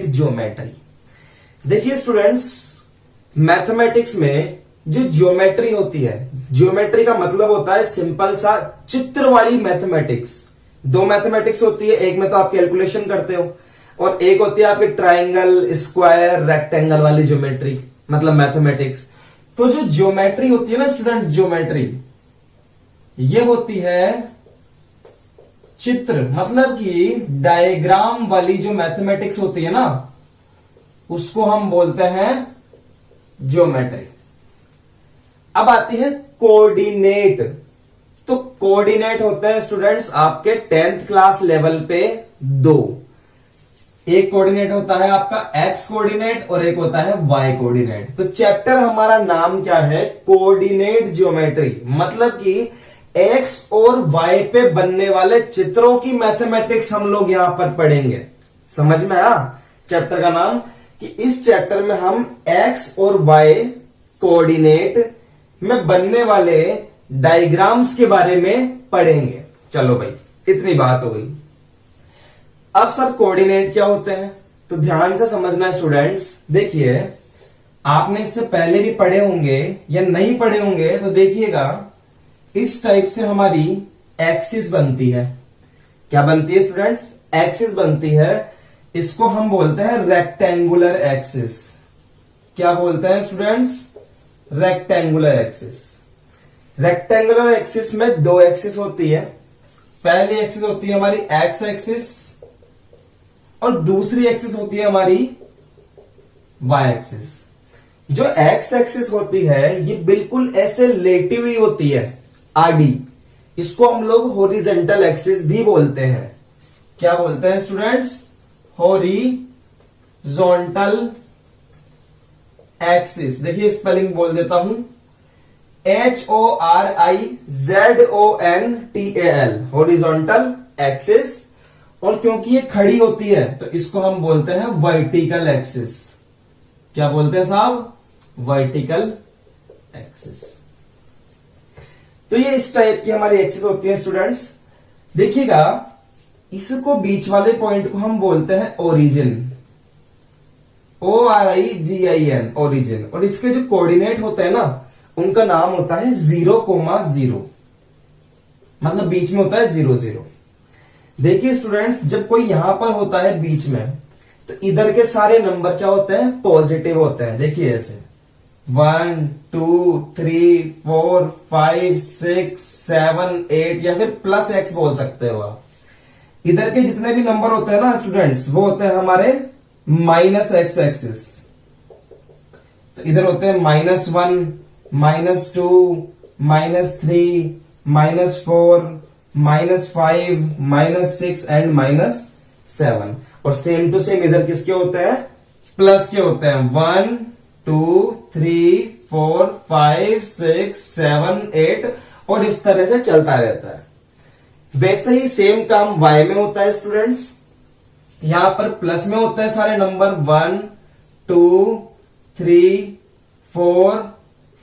Geometry. देखिए students, mathematics में जो ज्योमेट्री होती है, ज्योमेट्री का मतलब होता है सिंपल सा चित्र वाली मैथमेटिक्स। दो मैथमेटिक्स होती है, एक में तो आप कैलकुलेशन करते हो और एक होती है आपकी ट्राइंगल, स्क्वायर, रेक्टेंगल वाली ज्योमेट्री, मतलब मैथमेटिक्स। तो जो ज्योमेट्री होती है ना स्टूडेंट्स, ज्योमेट्री ये होती है चित्र, मतलब कि डायग्राम वाली जो मैथमेटिक्स होती है ना, उसको हम बोलते हैं ज्योमेट्री। अब आती है कोऑर्डिनेट। तो कोऑर्डिनेट होते हैं स्टूडेंट्स आपके 10th क्लास लेवल पे दो। एक कोऑर्डिनेट होता है आपका एक्स कोऑर्डिनेट और एक होता है वाई कोऑर्डिनेट। तो चैप्टर हमारा नाम क्या है? Coordinate geometry. मतलब कि एक्स और वाई पे बनने वाले चित्रों की मैथमेटिक्स हम लोग यहां पर पढ़ेंगे। समझ में आया चैप्टर का नाम? कि इस चैप्टर में हम एक्स और वाई कोऑर्डिनेट में बनने वाले डायग्राम्स के बारे में पढ़ेंगे। चलो भाई, इतनी बात हो गई। अब सर कोऑर्डिनेट क्या होते हैं? तो ध्यान से समझना है स्टूडेंट्स। देखिए, आपने इससे पहले भी पढ़े होंगे या नहीं पढ़े होंगे तो देखिएगा, इस टाइप से हमारी एक्सिस बनती है। क्या बनती है स्टूडेंट्स? एक्सिस बनती है। इसको हम बोलते हैं रेक्टेंगुलर एक्सिस। क्या बोलते हैं students? Rectangular axis. Rectangular axis में दो एक्सिस होती है। पहली एक्सिस होती है हमारी एक्स एक्सिस और दूसरी एक्सिस होती है हमारी वाई एक्सिस। जो एक्स एक्सिस होती है ये बिल्कुल ऐसे लेटी हुई होती है, आडी। इसको हम लोग हॉरिजॉन्टल एक्सिस भी बोलते हैं। क्या बोलते हैं स्टूडेंट्स? Horizontal axis. देखिए स्पेलिंग बोल देता हूं, HORIZONTAL, हॉरिजॉन्टल एक्सिस। और क्योंकि ये खड़ी होती है तो इसको हम बोलते हैं वर्टिकल एक्सिस। क्या बोलते हैं साहब? Vertical axis. तो ये इस टाइप की हमारी एक्सिस होती है स्टूडेंट्स। देखिएगा, इसको बीच वाले पॉइंट को हम बोलते हैं ओरिजिन, ORIGIN, ओरिजिन। और इसके जो कोऑर्डिनेट होते हैं ना, उनका नाम होता है 0,0, मतलब बीच में होता है 0 0। देखिए स्टूडेंट्स, जब कोई यहां पर होता है बीच में, तो इधर के सारे नंबर क्या होते हैं? पॉजिटिव होते हैं। देखिए ऐसे 1 2 3 4 5 6 7 8, या फिर प्लस एक्स बोल सकते हो आप। इधर के जितने भी नंबर होते हैं ना स्टूडेंट्स, वो होते हैं हमारे माइनस एक्स एक्सिस। तो इधर होते हैं -1, -2, -3, -4, -5, -6 एंड -7। और सेम टू सेम इधर किसके होते हैं? प्लस के होते हैं। 1 2 3 4 5 6 7 8, और इस तरह से चलता रहता है। वैसे ही सेम काम y में होता है स्टूडेंट्स। यहां पर प्लस में होते हैं सारे नंबर 1 2 3 4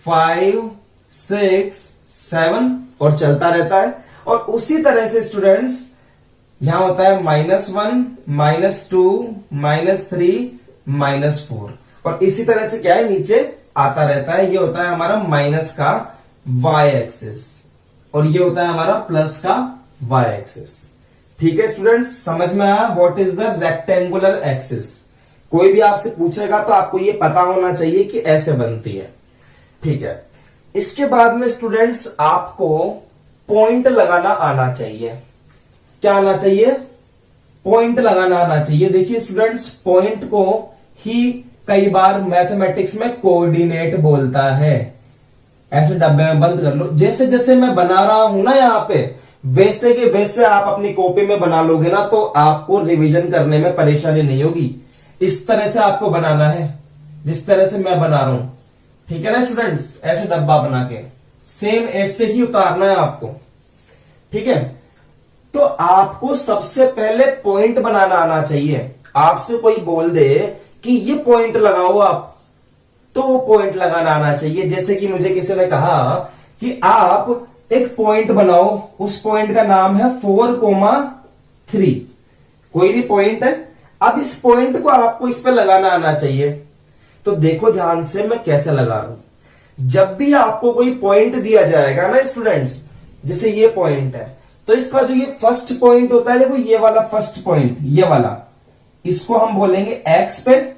5 6 7, और चलता रहता है। और उसी तरह से स्टूडेंट्स यहां होता है -1 -2 -3 -4, और इसी तरह से क्या है, नीचे आता रहता है। ये होता है हमारा माइनस का y एक्सिस और ये होता है हमारा प्लस का y एक्सिस। ठीक है स्टूडेंट्स, समझ में आया what is the rectangular axis? कोई भी आपसे पूछेगा तो आपको ये पता होना चाहिए कि ऐसे बनती है। ठीक है, इसके बाद में स्टूडेंट्स आपको पॉइंट लगाना आना चाहिए। क्या आना चाहिए? पॉइंट लगाना आना चाहिए। देखिए स्टूडेंट्स, पॉइंट को ही कई बार मैथमेटिक्स में कोऑर्डिनेट बोलता है। ऐसे डब्बे में बंद कर लो। जैसे जैसे मैं बना रहा हूं ना यहां पे, वैसे के वैसे आप अपनी कॉपी में बना लोगे ना, तो आपको रिवीजन करने में परेशानी नहीं होगी। इस तरह से आपको बनाना है जिस तरह से मैं बना रहा हूं। ठीक है ना स्टूडेंट्स? ऐसे डब्बा बना के सेम ऐसे ही उतारना है आपको। ठीक है, तो आपको सबसे पहले पॉइंट बनाना आना चाहिए। आपसे कोई बोल दे कि ये पॉइंट लगाओ आप, तो वो पॉइंट लगाना आना चाहिए। जैसे कि मुझे किसी ने कहा कि आप एक पॉइंट बनाओ, उस पॉइंट का नाम है 4,3। कोई भी पॉइंट है, अब इस पॉइंट को आपको इस पे लगाना आना चाहिए। तो देखो ध्यान से मैं कैसे लगा रहा हूं। जब भी आपको कोई पॉइंट दिया जाएगा ना स्टूडेंट्स, जैसे ये पॉइंट है, तो इसका जो ये फर्स्ट पॉइंट होता है, देखो ये वाला फर्स्ट पॉइंट, ये वाला, इसको हम बोलेंगे एक्स पे,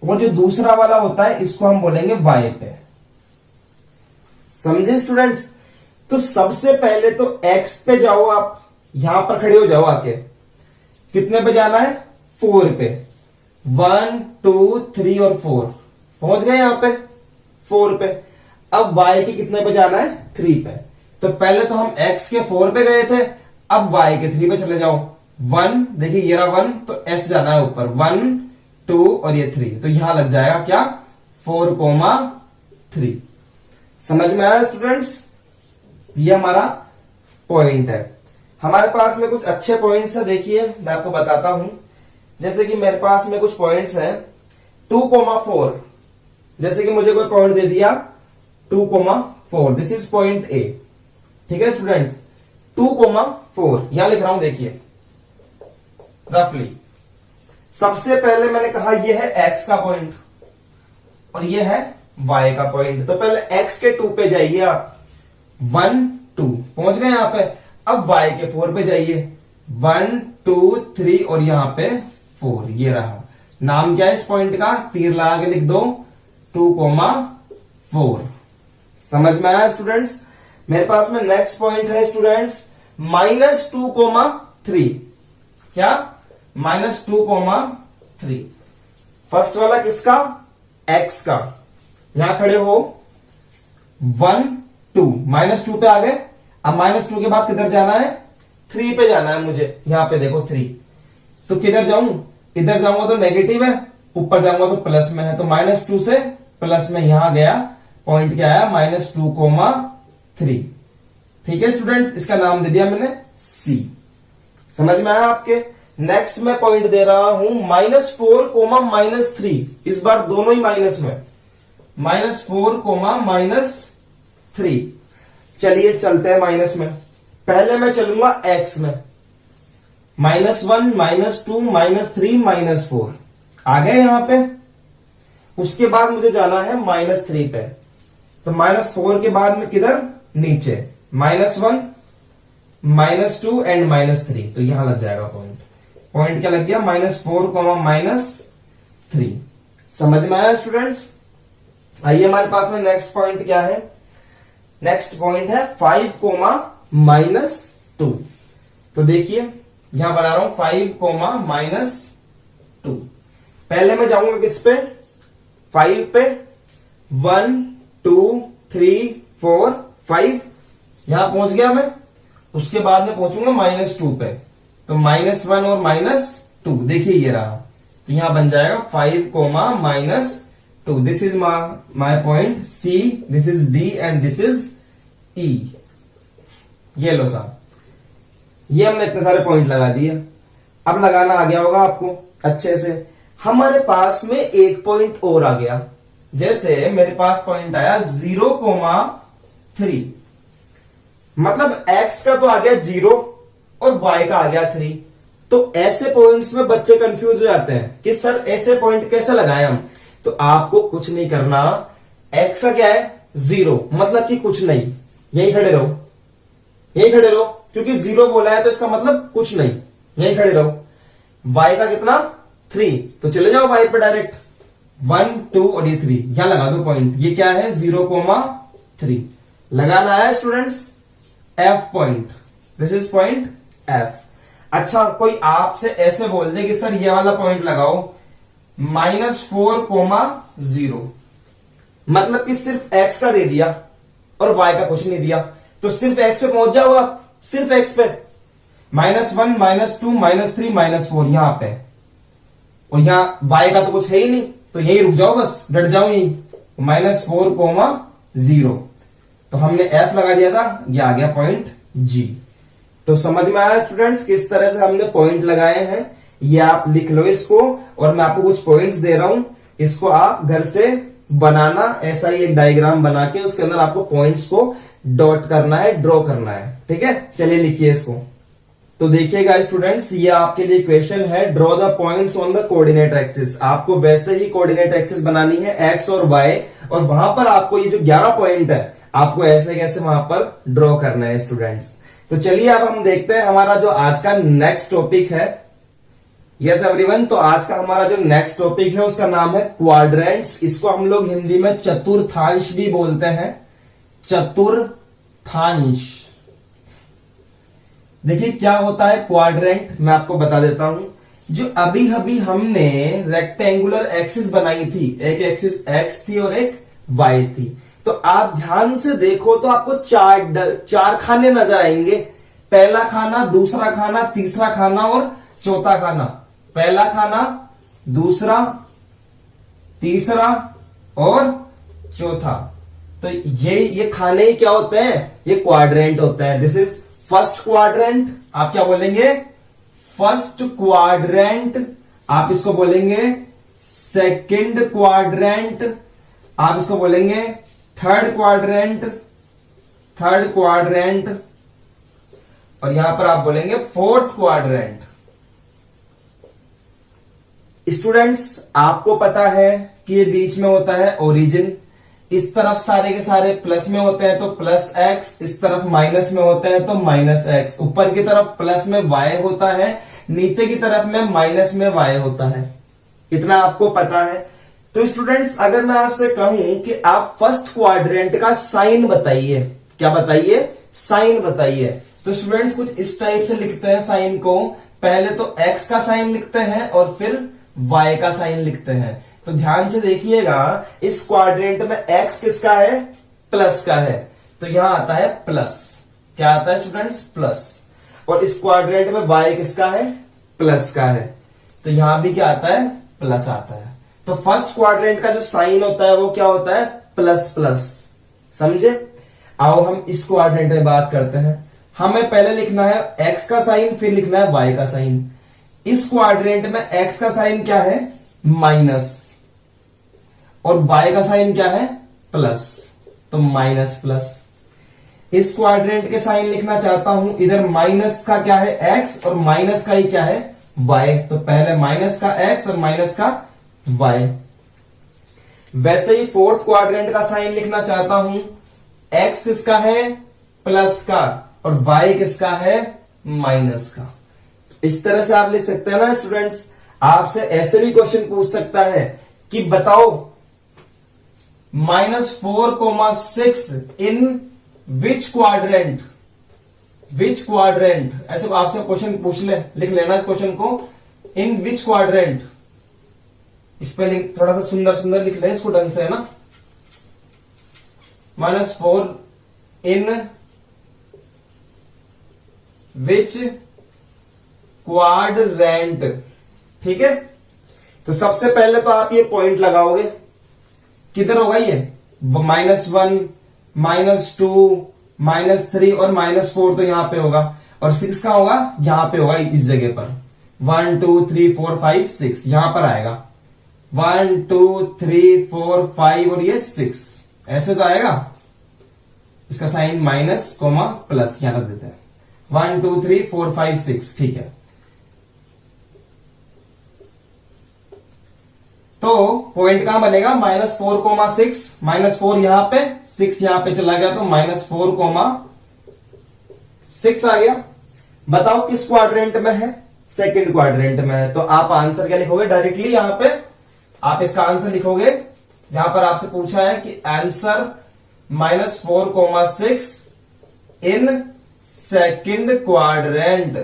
और जो दूसरा वाला होता है इसको हम बोलेंगे वाई पे। समझे स्टूडेंट्स? तो सबसे पहले तो एक्स पे जाओ, आप यहां पर खड़े हो जाओ आके। कितने पे जाना है? 4 पे। 1 2 3 और 4 पहुंच गए यहां पे 4 पे। अब y के कितने पे जाना है? 3 पे। तो पहले तो हम x के 4 पे गए थे, अब y के 3 पे चले जाओ। 1, देखिए ये रहा 1, तो s जाना है ऊपर, 1 2 और ये 3, तो यहां लग जाएगा क्या? 4,3। समझ में आया स्टूडेंट्स? ये हमारा पॉइंट है। हमारे पास में कुछ अच्छे पॉइंट्स है, देखिए मैं आपको बताता हूं। जैसे कि मेरे पास में कुछ पॉइंट्स हैं 2,4, जैसे कि मुझे कोई पॉइंट दे दिया 2,4, दिस इज पॉइंट ए। ठीक है स्टूडेंट्स, 2,4 यहां लिख रहा हूं, देखिए रफली। सबसे पहले मैंने कहा यह है x का पॉइंट और यह है y का पॉइंट। तो पहले x के 2 पे जाइए आप, 1 2 पहुंच गए यहां पे। अब y के 4 पे जाइए, 1 2 3 और यहां पे 4, ये रहा। नाम क्या है इस पॉइंट का? तीर लगा के लिख दो, 2,4। समझ में आया स्टूडेंट्स? मेरे पास में नेक्स्ट पॉइंट है स्टूडेंट्स -2,3। क्या? -2,3। फर्स्ट वाला किसका? x का। यहां खड़े हो, 1 2 -2 पे आ गए। अब -2 के बाद किधर जाना है? 3 पे जाना है मुझे। यहां पे देखो 3, तो किधर जाऊं? इधर जाऊंगा तो नेगेटिव है, ऊपर जाऊंगा तो प्लस में है, तो -2 से प्लस में यहां गया। पॉइंट क्या आया? -2,3। ठीक है स्टूडेंट्स, इसका नाम दे दिया मैंने C। समझ में आया आपके? नेक्स्ट मैं पॉइंट दे रहा हूं -4,-3। इस बार दोनों ही माइनस में, -4,-3। चलिए चलते हैं माइनस में। पहले मैं चलूंगा x में, -1 -2 -3 -4 आ गए यहां पे। उसके बाद मुझे जाना है -3 पे, तो -4 के बाद में किधर? नीचे, -1 -2 एंड -3, तो यहां लग जाएगा पॉइंट। पॉइंट क्या लग गया? -4,-3। समझ में आया स्टूडेंट्स? आइए हमारे पास में नेक्स्ट पॉइंट क्या है? नेक्स्ट पॉइंट है 5,-2। तो देखिए यहां बना रहा हूं 5,-2। पहले मैं जाऊंगा किस पे? 5 पे, 1 2 3 4 5, यहां पहुंच गया मैं। उसके बाद में पहुंचूंगा -2 पे, तो -1 और -2, देखिए ये रहा। तो यहां बन जाएगा 5,-2। This is my point C, this is D and this is E। ये लो साहब, ये हमने इतने सारे पॉइंट लगा दिए। अब लगाना आ गया होगा आपको अच्छे से। हमारे पास में एक पॉइंट और आ गया। जैसे मेरे पास पॉइंट आया 0,3, मतलब x का तो आ गया 0 और y का आ गया 3। तो ऐसे पॉइंट्स में बच्चे कंफ्यूज हो जाते हैं कि सर ऐसे पॉइंट कैसे लगाएं हम। तो आपको कुछ नहीं करना, x का क्या है? 0, मतलब कि कुछ नहीं, यही खड़े रहो, यही खड़े रहो, क्योंकि 0 बोला है तो इसका मतलब कुछ नहीं, यही खड़े रहो। y का कितना? 3, तो चले जाओ y पे डायरेक्ट, 1 2 और ये 3, यहां लगा दो पॉइंट। ये क्या है? 0,3 लगाना है students, F point, this is point F। अच्छा, कोई आपसे ऐसे बोल दे कि सर ये वाला पॉइंट लगाओ -4,0, मतलब कि सिर्फ x का दे दिया और y का कुछ नहीं दिया, तो सिर्फ x पे पहुंच जाओ आप, सिर्फ x पे। -1 -2 -3 -4 यहां पे, और यहां y का तो कुछ है ही नहीं, तो यही रुक जाओ, बस डट जाओ यही, -4,0। तो हमने F लगा दिया था, ये आ गया पॉइंट G। तो समझ में आया स्टूडेंट्स किस तरह से हमने पॉइंट लगाए हैं? ये आप लिख लो इसको, और मैं आपको कुछ पॉइंट्स दे रहा हूं, इसको आप घर से बनाना, ऐसा ही एक डायग्राम बना के उसके अंदर आपको पॉइंट्स को डॉट करना है, ड्रॉ करना है। ठीक है, चलिए लिखिए इसको। तो देखिएगा स्टूडेंट्स, ये आपके लिए क्वेश्चन है, draw the points on the coordinate axis. आपको वैसे ही कोऑर्डिनेट एक्सिस बनानी है एक्स और वाई, और वहां पर आपको ये जो 11 पॉइंट है आपको ऐसे कैसे वहां पर ड्रॉ करना है स्टूडेंट्स। तो चलिए अब हम देखते हैं हमारा जो आज का नेक्स्ट टॉपिक है। यस एवरीवन, तो आज का हमारा जो नेक्स्ट टॉपिक है उसका नाम है क्वाड्रेंट्स। इसको हम लोग हिंदी में चतुर्थांश भी बोलते हैं, चतुर्थांश। देखिए क्या होता है क्वाड्रेंट, मैं आपको बता देता हूं। जो अभी अभी हमने रेक्टेंगुलर एक्सिस बनाई थी, एक एक्सिस एक्स थी और एक वाई थी, तो आप ध्यान से देखो तो आपको चार खाने नजर आएंगे। पहला खाना, दूसरा खाना, तीसरा खाना और चौथा खाना। पहला खाना, दूसरा, तीसरा और चौथा। तो ये खाने ही क्या होते हैं, ये क्वाड्रेंट होते हैं। This is first quadrant. आप क्या बोलेंगे, फर्स्ट क्वाड्रेंट। आप इसको बोलेंगे सेकंड क्वाड्रेंट। आप इसको बोलेंगे थर्ड क्वाड्रेंट, थर्ड क्वाड्रेंट। और यहां पर आप बोलेंगे फोर्थ क्वाड्रेंट। स्टूडेंट्स, आपको पता है कि ये बीच में होता है ओरिजिन। इस तरफ सारे के सारे प्लस में होते हैं तो प्लस एक्स, इस तरफ माइनस में होते हैं तो माइनस एक्स। ऊपर की तरफ प्लस में वाई होता है, नीचे की तरफ में माइनस में वाई होता है। इतना आपको पता है। तो स्टूडेंट्स, अगर मैं आपसे कहूं कि आप फर्स्ट क्वाड्रेंट का साइन बताइए, क्या बताइए, साइन बताइए, तो स्टूडेंट्स कुछ इस टाइप से लिखते हैं साइन को। पहले तो एक्स का साइन लिखते हैं और फिर वाई का साइन लिखते हैं। तो ध्यान से देखिएगा, इस क्वाड्रेंट में एक्स किसका है, प्लस का है, तो यहां आता है प्लस। क्या आता है स्टूडेंट्स, प्लस। और इस क्वाड्रेंट में वाई किसका है, प्लस का है, तो यहां भी क्या आता है, प्लस आता है। तो फर्स्ट क्वाड्रेंट का जो साइन होता है वो क्या होता है, प्लस प्लस। समझे। आओ हम इस क्वाड्रेंट में बात करते हैं। हमें पहले लिखना है एक्स का साइन, फिर लिखना है वाई का साइन। इस क्वाड्रेंट में एक्स का साइन क्या है, माइनस, और वाई का साइन क्या है, प्लस, तो माइनस प्लस। इस क्वाड्रेंट के साइन लिखना चाहता हूं, इधर माइनस का क्या है, एक्स, और माइनस का ही क्या है, वाई। तो पहले माइनस का एक्स और माइनस का वाई। वैसे ही फोर्थ क्वाड्रेंट का साइन लिखना चाहता हूं, एक्स किसका है, प्लस का, और वाई किसका है, माइनस का। इस तरह से आप लिख सकते हैं ना स्टूडेंट्स। आपसे ऐसे भी क्वेश्चन पूछ सकता है कि बताओ -4,6 इन विच क्वाड्रेंट, विच क्वाड्रेंट। ऐसे आपसे क्वेश्चन पूछ ले, लिख लेना इस क्वेश्चन को, इन विच क्वाड्रेंट। स्पेलिंग थोड़ा सा सुंदर सुंदर लिख लें इसको ढंग से, है ना। -4 इन विच क्वाड्रेंट। ठीक है। तो सबसे पहले तो आप ये पॉइंट लगाओगे, किधर होगा ये, -1, -2, -3 और -4 तो यहां पे होगा, और 6 का होगा यहां पे होगा, इस जगह पर। 1 2 3 4 5 6 यहां पर आएगा। 1 2 3 4 5 और ये 6 ऐसे तो आएगा। इसका साइन माइनस कोमा प्लस यहां रख देते हैं। 1 2 3 4 5 6, ठीक है। तो पॉइंट कहां बनेगा, -4,6, -4 यहां पे, 6 यहां पे चला गया, तो -4,6 आ गया। बताओ किस क्वाड्रेंट में है, सेकंड क्वाड्रेंट में है। तो आप आंसर क्या लिखोगे, डायरेक्टली यहां पे आप इसका आंसर लिखोगे, जहां पर आपसे पूछा है कि आंसर -4,6 इन सेकंड क्वाड्रेंट।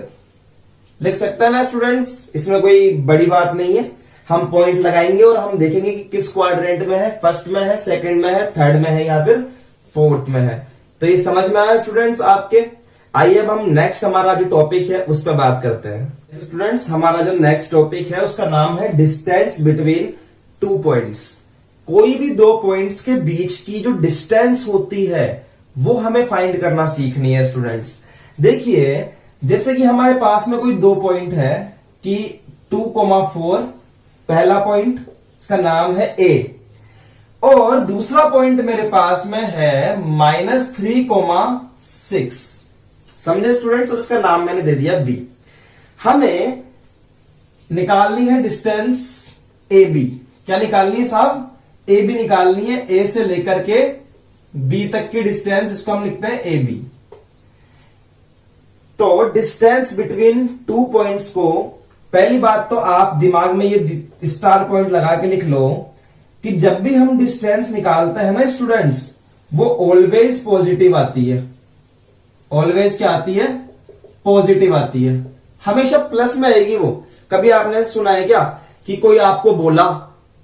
लिख सकते हैं ना स्टूडेंट्स, इसमें कोई बड़ी बात नहीं है। हम पॉइंट लगाएंगे और हम देखेंगे कि किस क्वाड्रेंट में है, फर्स्ट में है, सेकंड में है, थर्ड में है या फिर फोर्थ में है। तो ये समझ में आया स्टूडेंट्स आपके। आइए अब हम नेक्स्ट हमारा जो टॉपिक है उस पर बात करते हैं। स्टूडेंट्स, हमारा जो नेक्स्ट टॉपिक है उसका नाम है डिस्टेंस बिटवीन 2 पॉइंट्स। कोई भी 2 पॉइंट्स के बीच की जो डिस्टेंस होती है वो हमें फाइंड करना सीखनी है स्टूडेंट्स। देखिए, जैसे कि हमारे पास में कोई 2 पॉइंट है कि 2,4, पहला पॉइंट इसका नाम है ए, और दूसरा पॉइंट मेरे पास में है -3,6। समझे स्टूडेंट्स, और इसका नाम मैंने दे दिया बी। हमें निकालनी है डिस्टेंस ए बी। क्या निकालनी है साहब? ए बी निकालनी है। ए से लेकर के बी तक की डिस्टेंस, इसको हम लिखते हैं ए बी। तो डिस्टेंस बिटवीन टू पॉइंट्स को, पहली बात तो आप दिमाग में ये स्टार पॉइंट लगा के लिख लो कि जब भी हम डिस्टेंस निकालते हैं ना स्टूडेंट्स, वो ऑलवेज पॉजिटिव आती है। ऑलवेज क्या आती है? पॉजिटिव आती है, हमेशा प्लस में आएगी वो। कभी आपने सुना है क्या कि कोई आपको बोला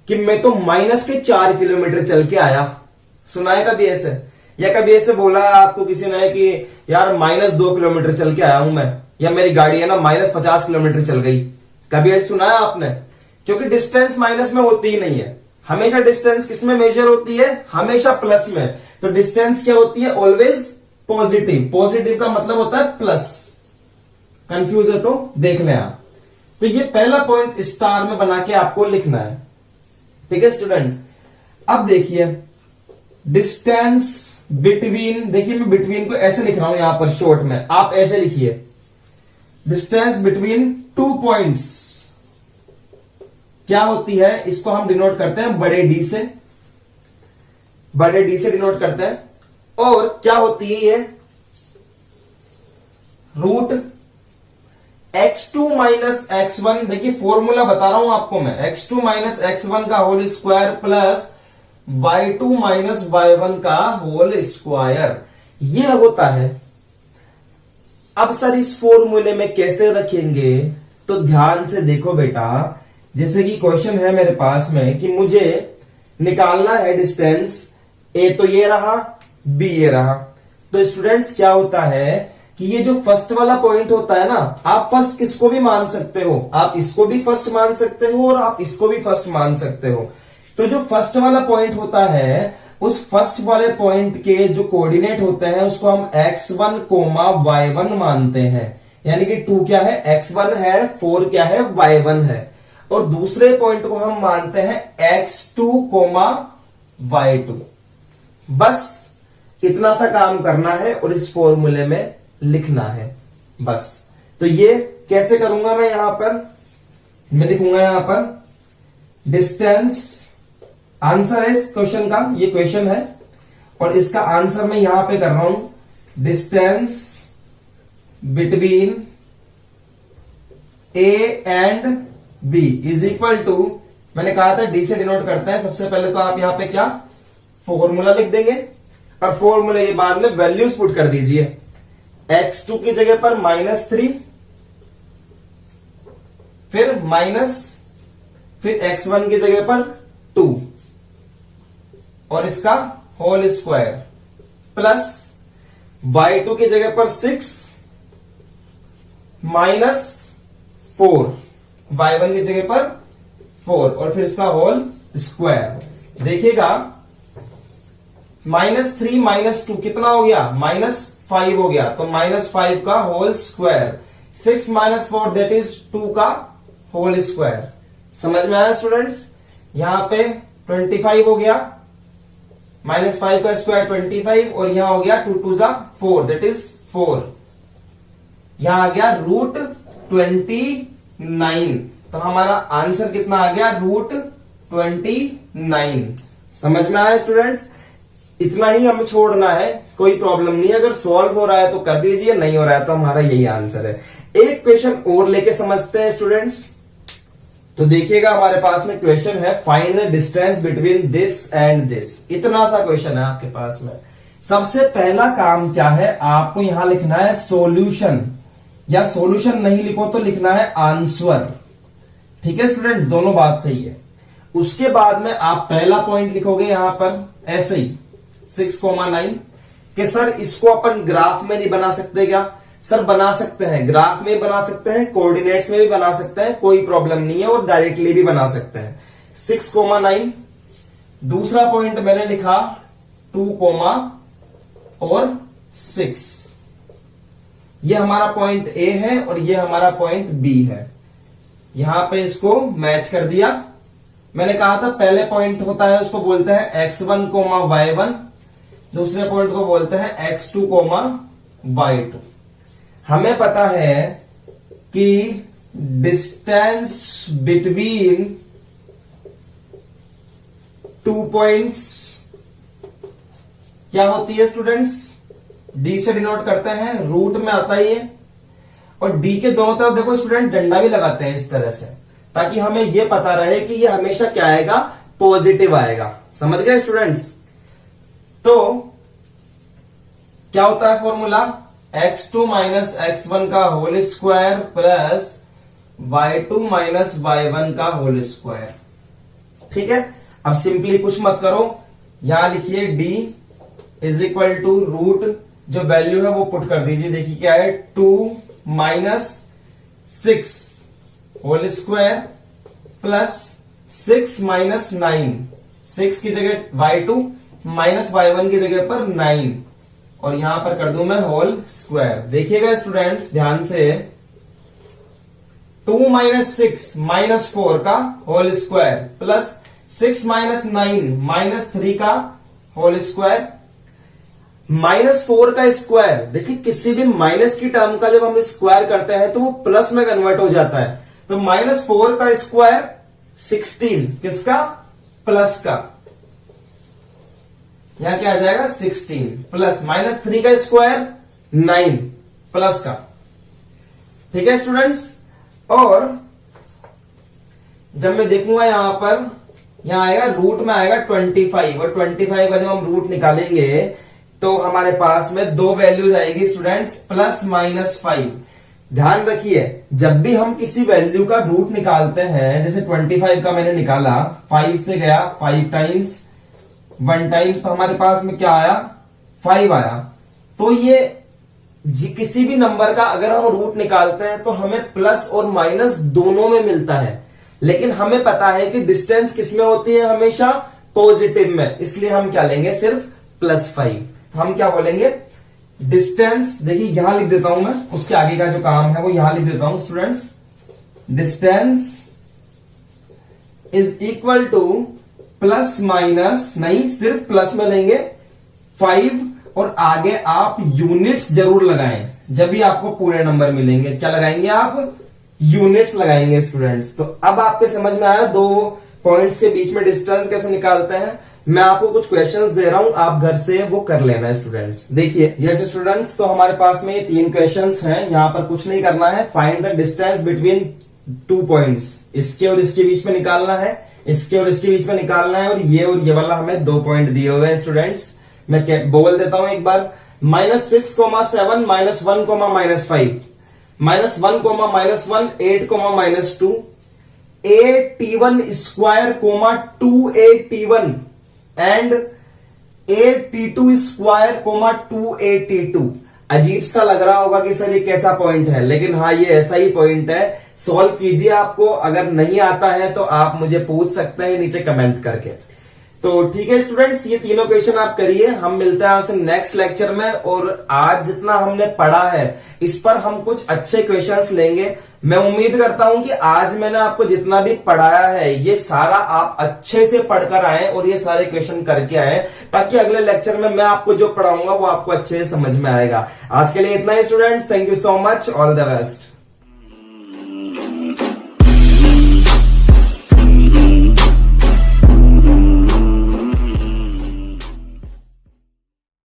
कि मैं तो -4 किलोमीटर चल के आया? सुना है कभी ऐसे? या कभी ऐसे बोला है आपको किसी ने कि यार -2 किलोमीटर चल के आया हूं मैं, या मेरी गाड़ी है ना -50 किलोमीटर चल गई? कभी ऐसे सुना है आपने? क्योंकि डिस्टेंस माइनस में होती ही नहीं है, हमेशा डिस्टेंस किस में मेजर होती है? हमेशा प्लस में। तो डिस्टेंस क्या होती है? Always positive. पॉजिटिव का मतलब होता है प्लस। कंफ्यूज है तो देख लें आप। तो ये पहला पॉइंट स्टार में बना के आपको लिखना है, ठीक है स्टूडेंट्स। अब देखिए डिस्टेंस बिटवीन, देखिए मैं बिटवीन को ऐसे लिख रहा हूं यहां पर शॉर्ट में, आप ऐसे लिखिए डिस्टेंस बिटवीन टू पॉइंट्स क्या होती है? इसको हम डिनोट करते हैं बड़े डी से, बड़े डी से डिनोट करते हैं। और क्या होती है ये? Root x2 minus x1। देखिए फॉर्मूला बता रहा हूं आपको मैं, x2 माइनस x1 का whole square plus y2 minus y1 का होल स्क्वायर, ये होता है। अब सर इस फॉर्मूले में कैसे रखेंगे? तो ध्यान से देखो बेटा, जैसे कि क्वेश्चन है मेरे पास में कि मुझे निकालना है डिस्टेंस, ए तो ये रहा, बी ये रहा। तो स्टूडेंट्स क्या होता है कि ये जो फर्स्ट वाला पॉइंट होता है ना, आप फर्स्ट किसको भी मान सकते हो, आप इसको भी फर्स्ट मान सकते हो और आप इसको भी फर्स्ट मान सकते हो। तो जो फर्स्ट वाला पॉइंट होता है, उस फर्स्ट वाले पॉइंट के जो कोऑर्डिनेट होते हैं उसको हम x1, y1 मानते हैं। यानी कि 2 क्या है? x1 है, 4 क्या है? y1 है। और दूसरे पॉइंट को हम मानते हैं x2, y2। बस इतना सा काम करना है और इस फॉर्मूले में लिखना है बस। तो ये कैसे करूंगा मैं? यहां पर मैं लिखूंगा यहां पर डिस्टेंस, आंसर है इस क्वेश्चन का, ये क्वेश्चन है और इसका आंसर मैं यहां पे कर रहा हूं। Distance between A and B is equal to, मैंने कहा था डी से डिनोट करते हैं। सबसे पहले तो आप यहां पे क्या फॉर्मूला लिख देंगे और फॉर्मूले के बाद में वैल्यूज पुट कर दीजिए। x2 की जगह पर -3, फिर माइनस, फिर x1 की जगह पर 2 और इसका होल स्क्वायर, प्लस y2 की जगह पर 6 -4, y1 की जगह पर 4 और फिर इसका होल स्क्वायर। देखिएगा -3 -2 कितना हो गया? -5 हो गया। तो -5 का होल स्क्वायर, 6 - 4 दैट इज 2 का होल स्क्वायर। समझ में आया स्टूडेंट्स? यहां पे 25 हो गया, -5 का स्क्वायर 25 और यहां हो गया 2 2 4 दैट इज 4। यहां आ गया √29। तो हमारा आंसर कितना आ गया? √29। समझ में आया स्टूडेंट्स? इतना ही हमें छोड़ना है, कोई प्रॉब्लम नहीं है। अगर सॉल्व हो रहा है तो कर दीजिए, नहीं हो रहा है तो हमारा यही आंसर है। एक क्वेश्चन और लेके समझते हैं स्टूडेंट्स। तो देखिएगा हमारे पास में क्वेश्चन है, find the distance between this and this. इतना सा क्वेश्चन है आपके पास में। सबसे पहला काम क्या है? आपको यहां लिखना है सॉल्यूशन, या सॉल्यूशन नहीं लिखो तो लिखना है आंसर। ठीक है स्टूडेंट्स, दोनों बात सही है। उसके बाद में आप पहला पॉइंट लिखोगे यहां पर ऐसे ही 6,9 कि सर इसको अपन ग्राफ में नहीं बना सकते क्या? सर बना सकते हैं, ग्राफ में बना सकते हैं, कोऑर्डिनेट्स में भी बना सकते हैं, कोई प्रॉब्लम नहीं है, और डायरेक्टली भी बना सकते हैं। 6,9। दूसरा पॉइंट मैंने लिखा 2,6। ये हमारा पॉइंट ए है और ये हमारा पॉइंट बी है। यहां पे इसको मैच कर दिया। मैंने कहा था पहले पॉइंट होता है उसको बोलते हैं x1, y1, दूसरे पॉइंट को बोलते हैं x2, y2। हमें पता है कि डिस्टेंस बिटवीन 2 पॉइंट्स क्या होती है स्टूडेंट्स? डी से डिनोट करते हैं, रूट में आता ही है। और डी के दोनों तरफ देखो स्टूडेंट डंडा भी लगाते हैं इस तरह से, ताकि हमें यह पता रहे कि ये हमेशा क्या आएगा, पॉजिटिव आएगा। समझ गए स्टूडेंट्स? तो क्या होता है फॉर्मूला? x2 माइनस x1 का whole square plus y2 minus y1 का होल स्क्वायर। ठीक है, अब सिंपली कुछ मत करो, यहां लिखिए d is equal to root, जो वैल्यू है वो पुट कर दीजिए। देखिए क्या है, 2 minus 6 whole square plus 6 minus 9, 6 की जगह y2 माइनस y1 की जगह पर 9, और यहां पर कर दूं मैं होल स्क्वायर। देखिएगा स्टूडेंट्स ध्यान से, 2 माइनस 6 माइनस 4 का whole square plus 6 minus 9 minus 3 का होल स्क्वायर। -4 का स्क्वायर, देखिए किसी भी माइनस की टर्म का जब हम स्क्वायर करते हैं तो वो प्लस में कन्वर्ट हो जाता है। तो -4 का स्क्वायर 16, किसका? प्लस का। यहां क्या आ जाएगा, 16 प्लस -3 का स्क्वायर 9 प्लस का। ठीक है स्टूडेंट्स, और जब मैं देखूंगा यहां पर, यहां आएगा रूट में आएगा 25, और 25 का जब हम रूट निकालेंगे तो हमारे पास में दो वैल्यूज आएगी स्टूडेंट्स, प्लस माइनस 5। ध्यान रखिए, जब भी हम किसी वैल्यू का रूट निकालते हैं, जैसे 25 का मैंने निकाला, 5 से गया 5 टाइम्स, 1 टाइम्स, तो हमारे पास में क्या आया, 5 आया। तो ये किसी भी नंबर का अगर हम रूट निकालते हैं तो हमें प्लस और माइनस दोनों में मिलता है, लेकिन हमें पता है कि डिस्टेंस किसमें होती है, हमेशा पॉजिटिव में, इसलिए हम क्या लेंगे, सिर्फ +5। हम क्या बोलेंगे, डिस्टेंस, देखिए यहां लिख देता हूं मैं, उसके आगे का जो काम है वो यहां लिख देता हूं students, distance is equal two plus minus, नहीं सिर्फ प्लस में लेंगे 5, और आगे आप यूनिट्स जरूर लगाएं, जब भी आपको पूरे नंबर मिलेंगे। क्या लगाएंगे आप, यूनिट्स लगाएंगे स्टूडेंट्स। तो अब आपके समझ में आया दो पॉइंट्स के बीच में डिस्टेंस कैसे निकालते हैं। मैं आपको कुछ क्वेश्चंस दे रहा हूं, आप घर से वो कर लेना है स्टूडेंट्स। देखिए यस स्टूडेंट्स, तो हमारे पास में ये 3 क्वेश्चंस हैं, यहां पर कुछ नहीं करना है। Find the distance between 2 points, इसके और इसके बीच में निकालना है, इसके और इसके बीच में निकालना है, और ये वाला हमें 2 पॉइंट दिए हुए हैं स्टूडेंट्स। मैं बोल देता हूं एक बार, -6, -7, -1, -5, -1, -1, 8, -2, AT1 square, 2AT1 and AT2 square, 2AT2। अजीब सा लग रहा होगा कि सर ये कैसा पॉइंट है, लेकिन हाँ ये ऐसा ही पॉइंट है। सॉल्व कीजिए, आपको अगर नहीं आता है तो आप मुझे पूछ सकते हैं नीचे कमेंट करके। तो ठीक है स्टूडेंट्स, ये तीनों क्वेश्चन आप करिए, हम मिलते हैं आपसे नेक्स्ट लेक्चर में। और आज जितना हमने पढ़ा है इस पर हम कुछ अच्छे क्वेश्चंस लेंगे। मैं उम्मीद करता हूं कि आज मैंने आपको जितना भी पढ़ाया है ये सारा आप अच्छे से पढ़कर आए और ये सारे क्वेश्चन करके आए, ताकि अगले लेक्चर में मैं आपको जो पढ़ाऊंगा वो आपको अच्छे से समझ में आएगा। आज के लिए इतना ही students, thank you so much, all the best.